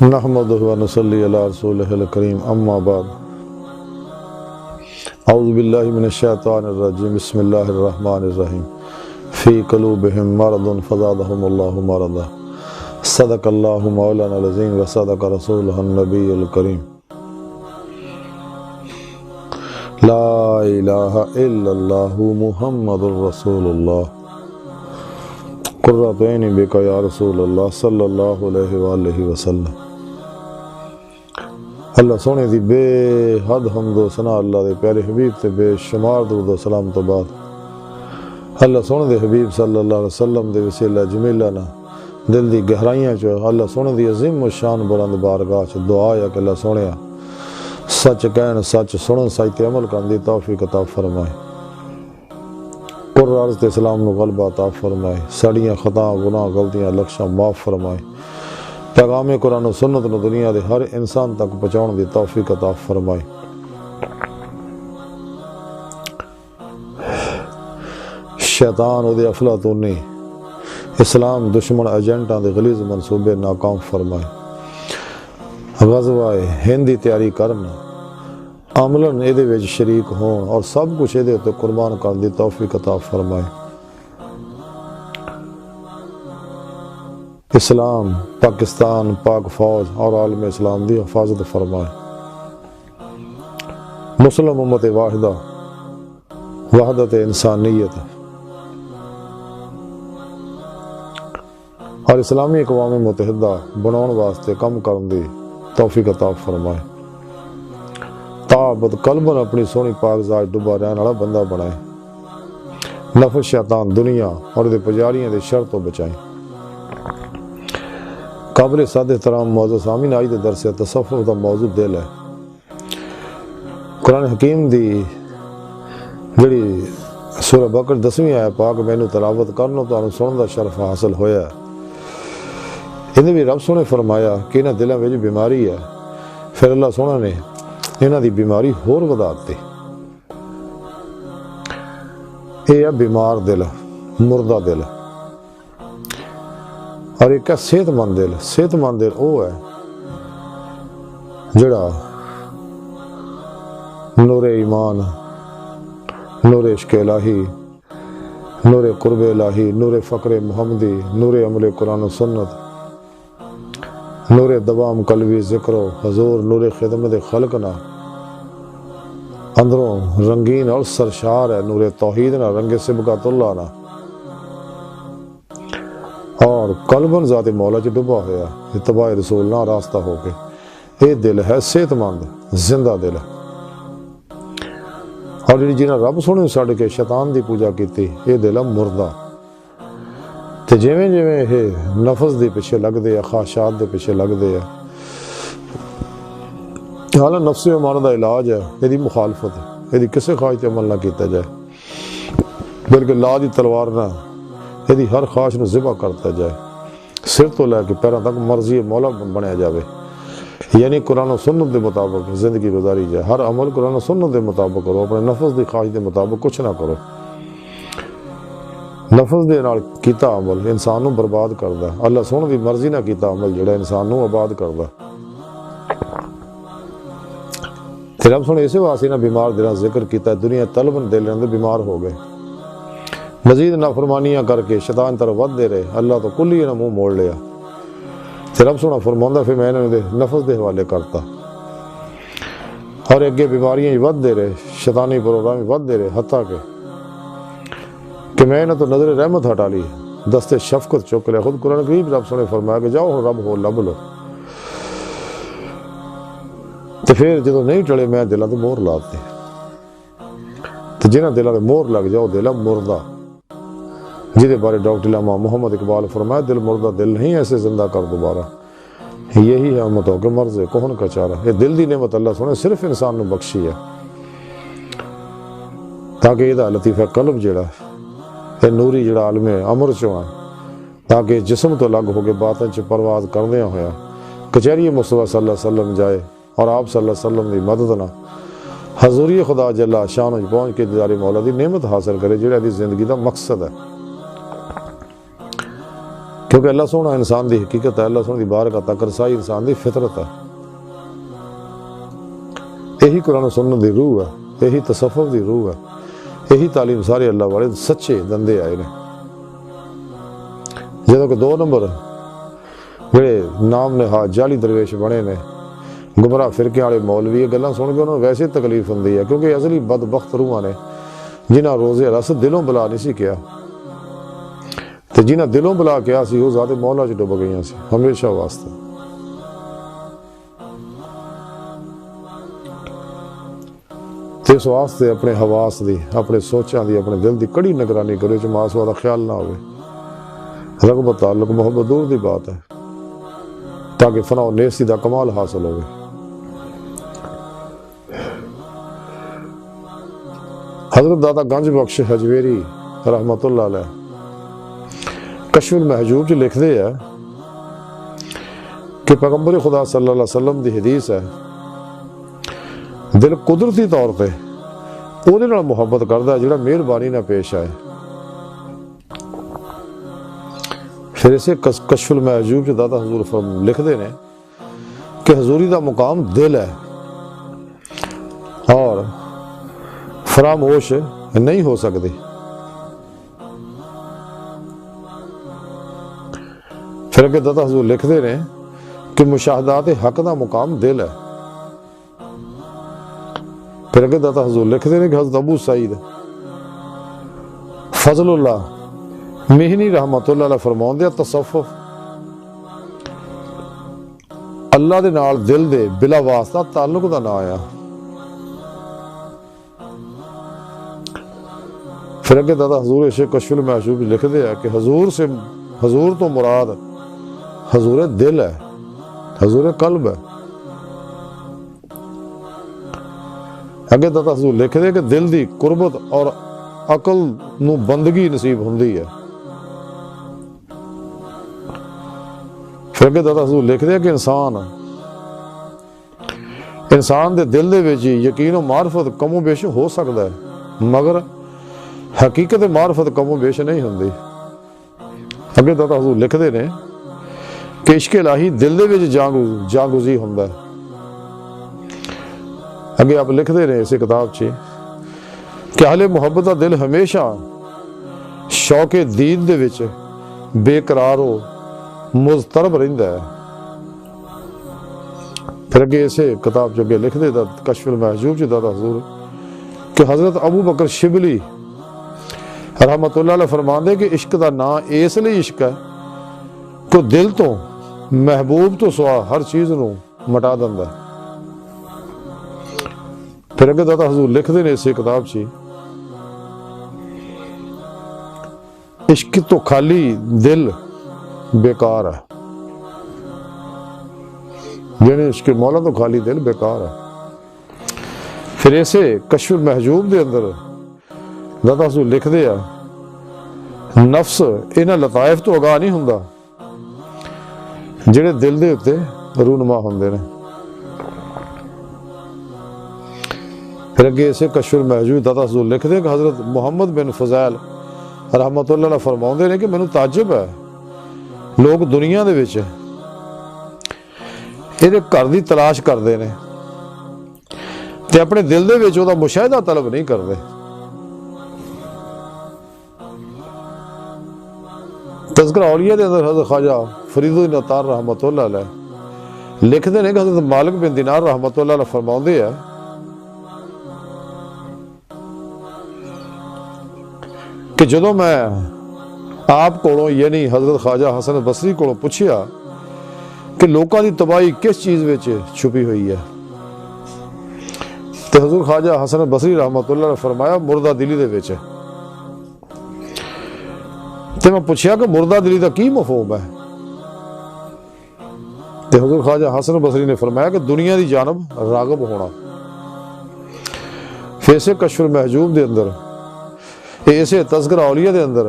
نحمدہ و نصلی علی رسولہ الکریم اما بعد اعوذ باللہ من الشیطان الرجیم بسم اللہ الرحمن الرحیم فی قلوبہم مرض فزادہم اللہ مرضا صدق اللہ مولانا العظیم و صدق رسولہ النبی الکریم لا الہ الا اللہ محمد الرسول اللہ قرۃ عینی بک یا رسول اللہ صلی اللہ علیہ وآلہ وسلم۔ اللہ سونے دی بے حد حمد و ثنا اللہ دے پیارے حبیب تے بے شمار درود و سلام تو بعد اللہ سونے دے حبیب صلی اللہ علیہ وسلم دے وسیلہ جمیلہ نا دل دی گہرائیاں چو اللہ سونے دی عظیم و شان بلند بارگاہ چ دعا ہے کہ اللہ سونیا سچ کہن سچ سنن سچ تے عمل کرن دی توفیق عطا فرمائے، قرآن تے اسلام نو غلبہ عطا فرمائے، ساڑیاں خطا گناہ غلطیاں لکشاں معاف فرمائے، پیغام قرآن و سنت نو دنیا دے ہر انسان تک پہنچاؤن دی توفیق عطا فرمائے۔ شیطان او دے افلاطونی اسلام دشمن ایجنٹاں دے غلیظ منصوبے ناکام فرمائے، غزوہ ہند دی تیاری کرنا عملاً اے دے وچ شریک ہون اور سب کچھ اے دے تے قربان کرن دی توفیق عطا فرمائے۔ اسلام، پاکستان، پاک فوج اور عالم اسلام دی حفاظت فرمائے، مسلم امت واحدہ، وحدت انسانیت اور اسلامی اقوام متحدہ بناؤن واسطے کم کرن دی توفیق عطا فرمائے، تعبد قلباً اپنی سونی پاک ذات ڈبا رہن والا بندہ بنائے، نفس شیطان دنیا اور دے پجاریاں دے شر تو بچائیں۔ قابل صد احترام معزز سامعین، آج دے درس تصوف دا موضوع دل ہے۔ قرآن حکیم دی جڑی سورہ بقرہ 10ویں آیت پاک مینوں تلاوت کرنا تو سنن دا شرف حاصل ہویا ہے۔ انہیں بھی رب سونے فرمایا کہ انہاں دلاں وچ بیماری ہے، پھر اللہ سونا نے انہاں دی بیماری ہور ودا دتی۔ اے ہے بیمار دل، مردہ دل، اور ایک ہے صحت مند دل۔ صحت مند دل او ہے جڑا نور ایمان، نور عشق الہی، نور قرب الہی، نور فقر محمدی، نور عمل قرآن و سنت، نور دوام قلبی ذکر و حضور، نور خدمت خلق نا اندروں رنگین اور سرشار ہے، نور توحید نا رنگ سبقات اللہ نا، اور قلباً ذات مولا چ ڈبا ہوا اتباع رسول نہ راستہ ہو کے۔ یہ دل ہے صحت مند زندہ دل، اور جنہیں رب سونے چھڈ کے شیطان دی پوجا کیتی یہ دل ہے مردہ۔ تے جویں جویں یہ نفس دے پیچھے لگ دے، خواہشات دے پیچھے لگ دے، حالانکہ نفس امارہ دا علاج ہے یہ مخالفت ہے، یہ کسے خواہش تے عمل نہ کیتا جائے، بلکہ لا دی تلوار نہ یہ ہر خواہش نو ذبح کرتا جائے، سر تو لے کے پیروں تک مرضی مولا بنیا جاوے، یعنی قرآن و سنت دے مطابق زندگی گزاری جائے، ہر عمل قرآن و سنت دے مطابق کرو، اپنے نفس دی خواہش دے مطابق کچھ نہ کرو۔ نفس دے نال کیتا عمل انسان نو برباد کردا، اللہ سونے دی مرضی نہ کیتا عمل جڑا انسان نو آباد کردا۔ تے رب سونے اسی واسطے نہ بیمار دلاں ذکر کیتا، دنیا طلبن دل اندر بیمار ہو گئے، مزید نافرمانیاں کر کے شیطان طرف ود دے رہے، اللہ تو کلی نہ منہ موڑ لیا۔ تے رب سونا فرماوندا پھر میں انہاں دے نفس دے حوالے کرتا، اور اگے بیماریاں ود دے رہے، شیطانی پروگرام ود دے رہے، حتیٰ کہ میں نے تو نظر رحمت ہٹا لی، دست شفقت چک لیا۔ خود قرآن کریم رب سونے فرمایا کہ جاؤ رب ہو لب لو، تو پھر جدو نہیں ٹلے میں دلاں تے مہر لاتی، تو جنہاں دلاں تے مہر لگ جاؤ دل مردہ، جہدے بارے ڈاکٹر علامہ محمد اقبال فرمایا دل مردہ دل نہیں ایسے زندہ کر دوبارہ، یہی ہے امتوں کے مرض کہن کا چارہ۔ یہ دل دی نعمت اللہ سونے صرف انسان نو بخشی ہے تاکہ یہ لطیفہ قلب جڑا یہ نوری جڑا عالم امر چو ہے، تاکہ جسم تو الگ ہو کے باطن چ پرواز کردیا ہویا کچہری مصطفیٰ صلی اللہ علیہ وسلم جائے، اور آپ صلی اللہ علیہ وسلم دی مدد نہ حضوری خدا جل شان پہنچ کے دیدار مولا دی نعمت حاصل کرے، جڑا دی زندگی دا مقصد ہے۔ کیونکہ اللہ سونا انسان دی حقیقت ہے، اللہ سونا دی بارگاہ تک رسائی انسان دی فطرت ہے۔ یہی قرآن و سنت دی روح ہے، یہی تصوف دی روح ہے، یہی تعلیم سارے اللہ والے سچے دندے آئے نے۔ جدوں کہ 2 نمبر جڑے نام نہاد جعلی درویش بنے نے، گمراہ فرقے والے مولوی، یہ گلاں سن کے انہوں نے ویسے تکلیف ہوندی ہے، کیونکہ اصلی بدبخت روحاں نے جنہاں روزے رس دلوں بلا نہیں سی کیا، تے جنہاں دلوں بلا کیا سی وہ ذات مولا چ ڈب گئیاں سی ہمیشہ واسطے۔ تے اس واسطے اپنے حواس دی، اپنے سوچاں دی، اپنے دل دی کڑی نگرانی کرو، چ ماسوا دا خیال نہ ہوئے، رغبت تعلق محبت دور دی بات ہے، تاکہ فنا و نیستی دا کمال حاصل ہوئے۔ حضرت داتا گنج بخش حجویری رحمت اللہ علیہ کشف المحجوب جو لکھ دے ہے کہ پیغمبر خدا صلی اللہ علیہ وسلم دی حدیث ہے، دل قدرتی طور پہ وہ محبت کرتا ہے جڑا مہربانی نہ پیش آئے۔ پھر اسے کشف المحجوب جو داتا حضور لکھ دے نے کہ حضوری دا مقام دل ہے اور فراموش نہیں ہو سکتی۔ پھر اگے داتا حضور لکھ دے نے کہ مشاہدات حق دا مقام دل ہے۔ پھر اگے داتا حضور لکھ دے نے کہ حضرت ابو سعید فضل اللہ مہنی رحمت اللہ علیہ فرماؤں دے تصوف اللہ دے نال دل دے بلا واسطہ تعلق دا نہ آیا۔ پھر اگے دادا حضور اسے کشف المحجوب لکھ دیا کہ حضور تو مراد حضور دل ہے، حضور قلب ہے۔ اگے دادا حضور لکھ دے کہ دل دی قربت اور عقل نو بندگی نصیب ہوندی ہے۔ پھر اگے دادا حضور لکھ دے کہ انسان دے دل دے وچ یقین و معرفت کم و بیش ہو سکتا ہے، مگر حقیقت معرفت کم و بیش نہیں ہوندی۔ اگے دادا حضور لکھ دے نے کہ عشق الہی دل دے وچ جاگوزی ہوندا ہے۔ اگے آپ لکھ دے نے اسی کتاب چ کہ اہل محبت دا دل ہمیشہ شوق دید دے وچ بے قرار و مضطرب رہندا ہے۔ پھر اگے اسے کتاب جو لکھ دے دا کشف المحجوب چ دادا حضور کہ حضرت ابو بکر شبلی رحمت اللہ علیہ فرماندے کہ عشق دا نام اس لیے عشق ہے کہ دل تو محبوب تو سوا ہر چیز نو مٹا دیندا ہے۔ پھر اگے دادا حضور لکھ دے نے اسی کتاب چ عشق تو خالی دل بیکار ہے، یعنی عشق مولا تو خالی دل بیکار ہے۔ پھر ایسے کشف المحجوب دے اندر دادا حضور لکھ دیا نفس انہاں لطائف تو آگاہ نہیں ہوندا جڑے دل دے اتے رونما ہوندے نے۔ پھر اگے اسے کشف المحجوب دادا حضور لکھ دے کہ حضرت محمد بن فضیل رحمت اللہ علیہ فرماؤندے نے کہ مینوں تعجب ہے لوگ دنیا دے وچ یہ گھر دی تلاش کرتے ہیں تے اپنے دل دے وچ دا مشاہدہ طلب نہیں کرتے۔ تذکرہ اولیاء دے اندر حضرت خواجہ فرید الدین عطار رحمت اللہ علیہ لکھ دے نے کہ حضرت مالک بن دینار رحمت اللہ علیہ فرماؤندے ہیں کہ جدوں میں آپ کو یعنی حضرت خواجہ حسن بصری کو پوچھیا کہ لوکاں دی تباہی کس چیز وچ چھپی ہوئی ہے، تو حضور خواجہ حسن بصری رحمت اللہ نے فرمایا مردہ دلی دے وچ۔ تو میں پوچھیا کہ مردہ دلی دا کی مفہوم ہے، تو حضور خواجہ حسن بصری نے فرمایا کہ دنیا دی جانب راغب ہونا۔ پھر اسے کشف المحجوب دے اندر اسے تذکرہ اولیاء دے اندر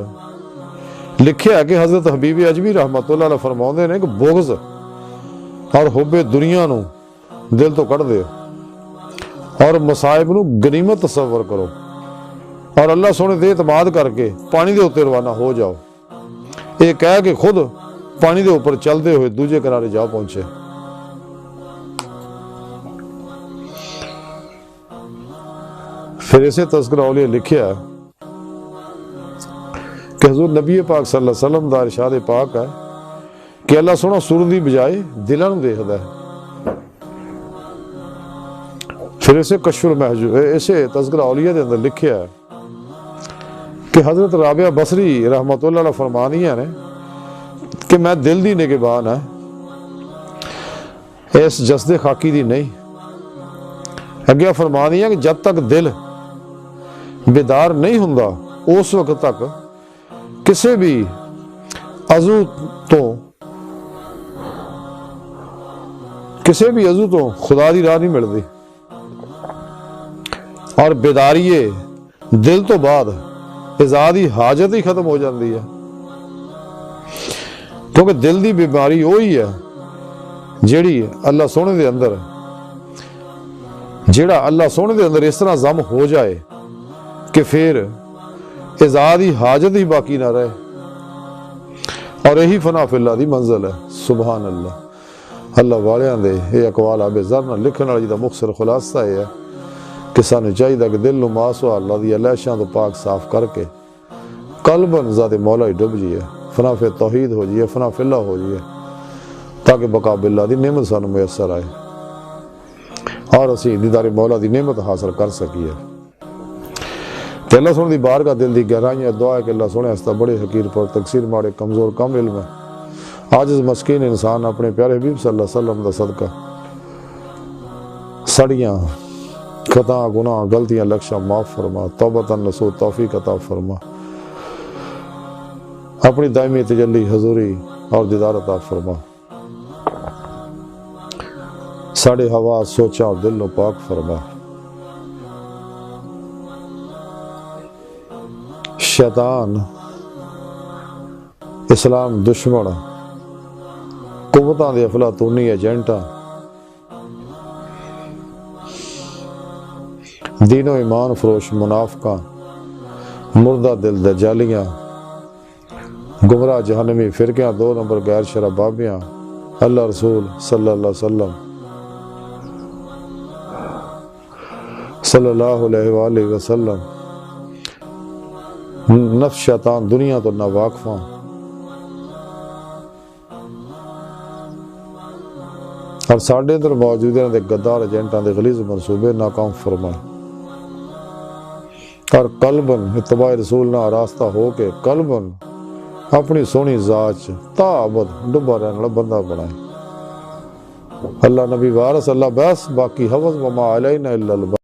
لکھیا ہے کہ حضرت حبیب اجمی رحمت اللہ علیہ فرماؤندے نے کہ بغض اور حب دنیا نو دل تو کٹ دے اور مصائب نو غنیمت تصور کرو اور اللہ سونے دے اعتماد کر کے پانی دے اتنے روانہ ہو جاؤ۔ یہ کہہ کہ خود پانی دے اوپر چلتے ہوئے دوجے کنارے جا پہنچے۔ پھر اسے تذکرہ اولیاء لکھیا کہ حضور نبی پاک صلی اللہ علیہ وسلم دا ارشاد پاک ہے کہ اللہ سونا سر دی بجائے دلاں نوں دیکھدا ہے۔ پھر اسے کشف المحجوب اسے تذکرہ اولیاء دے اندر لکھیا ہے کہ حضرت رابعہ بصری رحمۃ اللہ علیہ فرمانیاں نے کہ میں دل دی نگہبان ہے، اس جسد خاکی دی نہیں۔ اگیا فرمانیاں کہ جب تک دل بیدار نہیں ہوندا اس وقت تک کسی بھی عضو تو خدا دی راہ نہیں ملتی، اور بیداری دل تو بعد ازادی حاجت ہی ختم ہو جاتی ہے، کیونکہ دل دی بیماری وہی ہے جیڑی اللہ سونے دے اندر اس طرح ضم ہو جائے کہ پھر ازادی حاجت ہی باقی نہ رہے، اور یہی فنا فی اللہ دی منزل ہے۔ سبحان اللہ۔ اللہ والیاں دے یہ اقوال آب ذر نہ لکھن والی دا مختصر خلاصہ یہ ہے کہ سانو چاہیے کہ دل نو ماسو اللہ دی علیشاں تو پاک صاف کر کے قلباً ذات مولا ہی ڈب جائے، فنا فی توحید ہو جائے، فنا فی اللہ ہو جائے، تاکہ بقا باللہ دی نعمت سانو میسر آئے اور اسی دیدار مولا دی نعمت حاصل کر سکیے۔ کہ اللہ سونے دی بارگاہ دل دی گہرائیاں دعا ہے کہ اللہ سونے ہستا بڑے حقیر پر تقصیر ماڑے کمزور کم علم ہے، عاجز مسکین انسان اپنے پیارے حبیب صلی اللہ علیہ وسلم دا صدقہ سڑیاں خطا گناہ غلطیاں لکشاں معاف فرما، توبۃ نصوح توفیق عطا فرما، اپنی دائمی تجلی حضوری اور دیدار عطا فرما، ساڑے ہوا سوچا اور دل نو پاک فرما، شیطان اسلام دشمن قوتاں دے افلاطونی ایجنٹاں دین و ایمان فروش منافقاں مردہ دل دجالیاں گمراہ جہنمی فرقیاں 2 نمبر غیر شرع بابیاں اللہ رسول صلی اللہ علیہ وسلم صلی اللہ علیہ وآلہ وسلم نفس شیطان دنیا تو نہ واقفاں اور ساڑھے اندر موجود ہیں دے گدار ایجنٹاں دے غلیظ منصوبے ناکام فرمائے، اور قلباً اتباع رسول نہ راستہ ہو کے قلباً اپنی سونی ذات تا ابد ڈبا رہنے والا بندہ بنائے۔ اللہ نبی وارث اللہ بس باقی حفظ وما علینا الا البلاغ۔